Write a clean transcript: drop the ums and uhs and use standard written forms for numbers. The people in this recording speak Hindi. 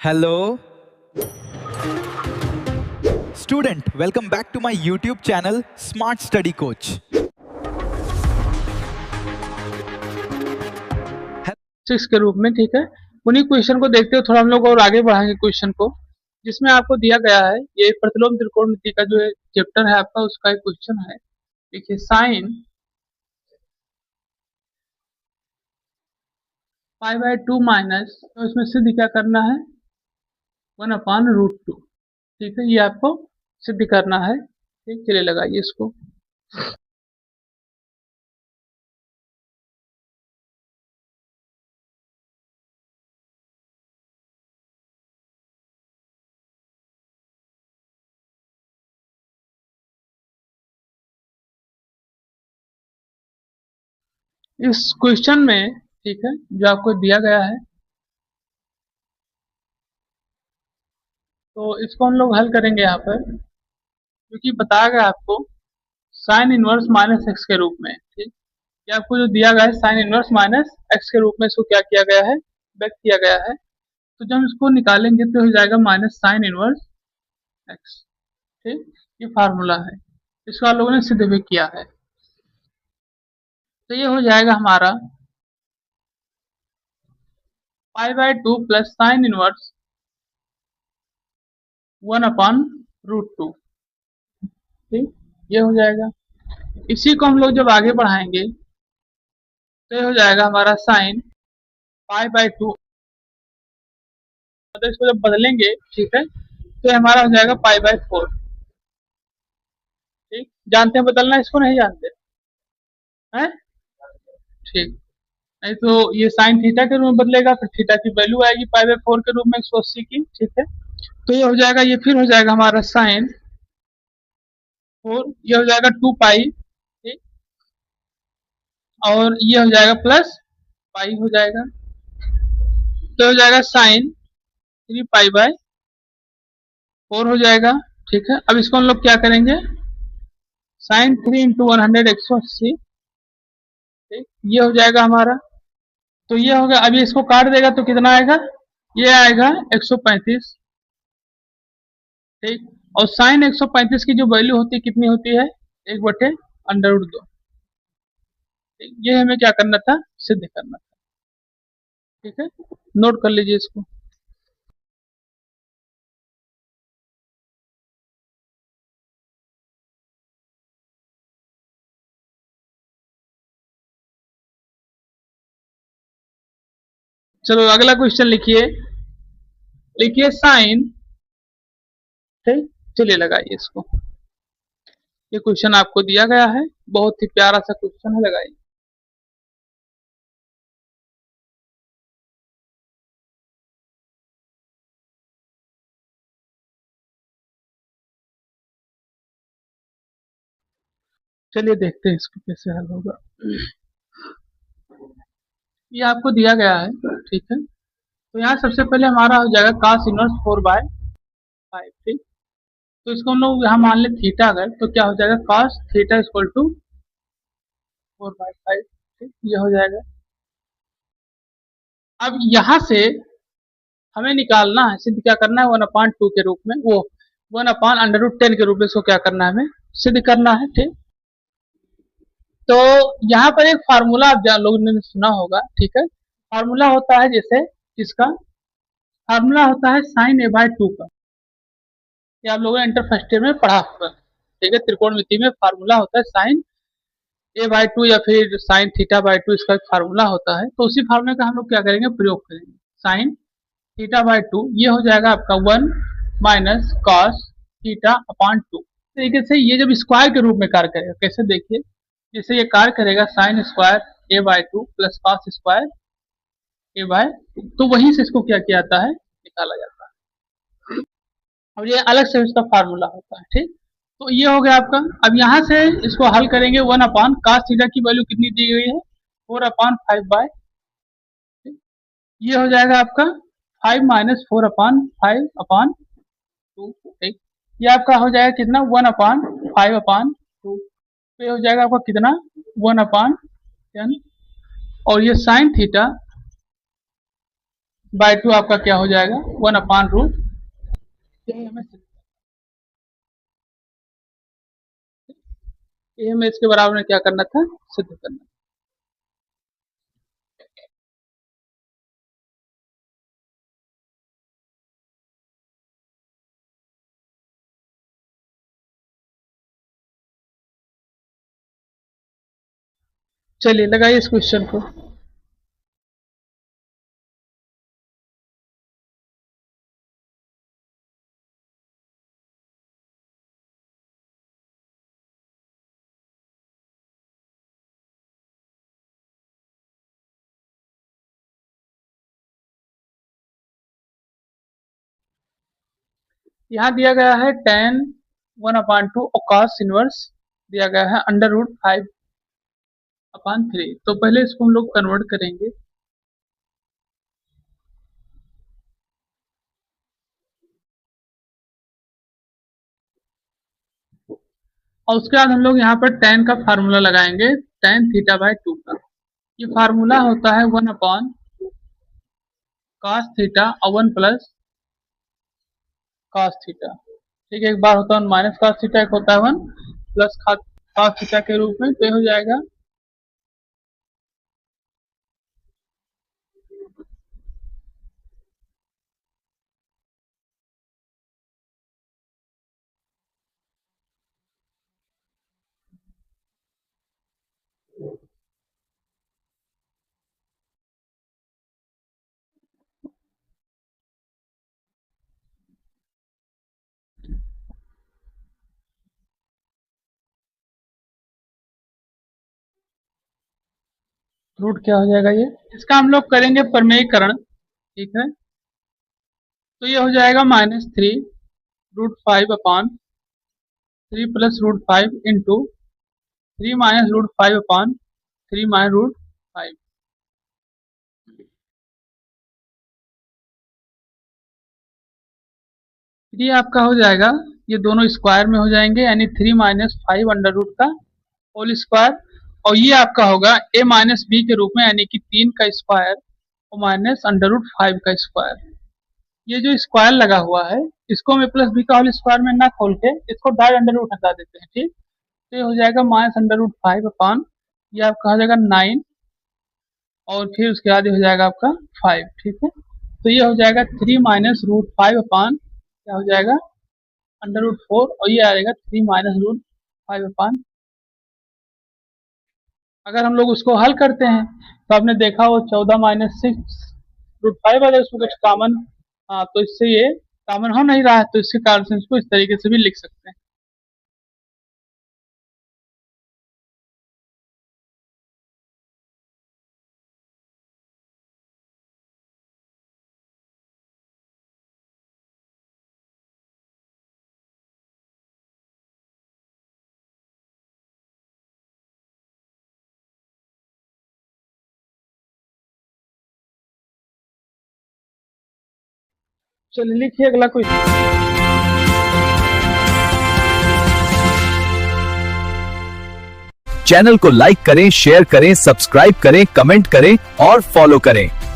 Hello, student. Welcome back to my YouTube channel, Smart Study Coach. Six के रूप में। ठीक है, उन्हीं क्वेश्चन को देखते हुए थोड़ा हम लोग और आगे बढ़ाएंगे क्वेश्चन को, जिसमें आपको दिया गया है ये प्रतिलोम त्रिकोणमिति का जो चैप्टर है आपका, उसका एक क्वेश्चन है। देखिए, साइन पाई बाय 2 माइनस, तो इसमें सिद्ध क्या करना है, 1/√2। ठीक है, ये आपको सिद्ध करना है। ठीक, चलिए लगाइए इसको। इस क्वेश्चन में, ठीक है, जो आपको दिया गया है, तो इसको हम लोग हल करेंगे यहाँ पर, क्योंकि बताया गया आपको साइन इनवर्स माइनस एक्स के रूप में। ठीक, ये आपको जो दिया गया है साइन इनवर्स माइनस एक्स के रूप में, इसको क्या किया गया है, व्यक्त किया गया है। तो जब हम इसको निकालेंगे तो हो जाएगा माइनस साइन इनवर्स एक्स। ठीक, ये फार्मूला है, इसको आप लोगों ने सिद्ध भी किया है। तो ये हो जाएगा हमारा pi by 2 plus sine inverse 1/√2। ठीक, ये हो जाएगा। इसी को हम लोग जब आगे बढ़ाएंगे तो ये हो जाएगा हमारा साइन पाई बाय 2, मतलब इसको जब बदलेंगे, ठीक है, तो हमारा हो जाएगा पाई बाय 4। ठीक, जानते हैं बदलना, इसको नहीं जानते हैं? ठीक, नहीं तो ये साइन थीटा के रूप में बदलेगा, फिर थीटा की वैल्यू आएगी पाई बाय 4 के रूप में 180 की। ठीक है, तो ये हो जाएगा, ये फिर हो जाएगा हमारा साइन 4, ये हो जाएगा 2 पाई। ठीक, और ये हो जाएगा प्लस पाई हो जाएगा, तो हो जाएगा साइन 3 पाई बाय 4 हो जाएगा। ठीक है, अब इसको हम लोग क्या करेंगे, साइन 3 इंटू 100 180। ठीक, ये हो जाएगा हमारा, तो ये हो गया। अभी इसको काट देगा तो कितना आएगा, ये आएगा 135। ठीक, और साइन 135 की जो वैल्यू होती है कितनी होती है, 1/√2। ठीक, ये हमें क्या करना था, सिद्ध करना था। ठीक है, नोट कर लीजिए इसको। चलो अगला क्वेश्चन लिखिए। लिखिए साइन, ठीक, चलिए लगाइए इसको। ये क्वेश्चन आपको दिया गया है, बहुत ही प्यारा सा क्वेश्चन है, लगाइए। चलिए देखते हैं इसको कैसे हल होगा। ये आपको दिया गया है, ठीक है, तो यहाँ सबसे पहले हमारा हो जाएगा cos इनवर्स 4/5। ठीक, तो इसको हम लोग यहाँ मान ले थीटा, अगर तो क्या हो जाएगा, cos थीटा इक्वल टू 4/5। ठीक, ये हो जाएगा। अब यहाँ से हमें निकालना है, सिद्ध क्या करना है, 1/2 के रूप में, वो 1/√10 के रूप में इसको क्या करना है, हमें सिद्ध करना है। ठीक, तो यहाँ पर एक फार्मूला आप लोगों ने सुना होगा। ठीक है, फार्मूला होता है जैसे, इसका फार्मूला होता है साइन a/2 का, ये आप लोगों ने इंटर फर्स्ट ईयर में पढ़ा होगा। ठीक है, त्रिकोणमिति में फार्मूला होता है साइन a/2 या फिर साइन थीटा/2, इसका एक फार्मूला होता है। तो उसी फार्मूले का हम लोग क्या करेंगे, प्रयोग करेंगे। साइन थीटा/2 ये हो जाएगा आपका 1 माइनस कॉस थीटा/2। तरीके से ये जब स्क्वायर के रूप में कार्य करेगा, कैसे देखिए, जैसे ये कार्य करेगा sine square a/2 plus cos square a/2, तो वहीं से इसको क्या किया जाता है, निकाला जाता है। और ये अलग से इसका फार्मूला होता है। ठीक, तो ये हो गया आपका। अब यहाँ से इसको हल करेंगे, 1/cos थीटा की वैल्यू कितनी दी गई है, 4/5। ये हो जाएगा आपका 5 माइनस 4/5/2। ठीक, ये आपका हो जाएगा कितना, 1/5/2। तो ये हो जाएगा आपका कितना, 1/10। और ये साइन थीटा बाय 2 आपका क्या हो जाएगा 1/रूट, यही हमें इसके बराबर में क्या करना था, सिद्ध करना। चलिए लगाइए इस क्वेश्चन को। यहाँ दिया गया है tan 1/2 और cos इनवर्स दिया गया है √5/3। तो पहले इसको हम लोग कन्वर्ट करेंगे। और उसके बाद हम लोग यहाँ पर tan का फार्मूला लगाएंगे, tan θ/2 का। ये फार्मूला होता है 1/cos थीटा और 1 प्लस cos थीटा। ठीक है, एक बार होता है 1 माइनस cos थीटा, एक होता है 1 प्लस cos थीटा के रूप में। तो ये हो जाएगा रूट क्या हो जाएगा, ये इसका हम लोग करेंगे प्रमेयीकरण। ठीक है, तो ये हो जाएगा -3√5/3 प्लस √5 इंटू 3 माइनस √5/3 माइनस √5। ये आपका हो जाएगा, ये दोनों स्क्वायर में हो जाएंगे, यानी 3 माइनस 5 अंडर रूट का होल स्क्वायर। और ये आपका होगा a माइनस बी के रूप में, यानी कि 3 का स्क्वायर और माइनस √5 का स्क्वायर। ये जो स्क्वायर लगा हुआ है इसको हम a प्लस बी का होल स्क्वायर में ना खोल के इसको डायरेक्ट अंडर रूट हटा देते हैं। ठीक, तो ये हो जाएगा -√5/, ये आपका हो जाएगा 9 और फिर उसके बाद ये हो जाएगा आपका 5। ठीक है, तो ये हो जाएगा 3 माइनस √5/, क्या हो जाएगा √4, और ये आएगा 3 माइनस √5/। अगर हम लोग उसको हल करते हैं तो आपने देखा वो 14 माइनस 6√5 वाले उसमें कुछ कॉमन, तो इससे ये कॉमन हो नहीं रहा है, तो इसके कारण से इसको इस तरीके से भी लिख सकते हैं। चलिए लिखिए अगला क्वेश्चन। चैनल को लाइक करें, शेयर करें, सब्सक्राइब करें, कमेंट करें और फॉलो करें।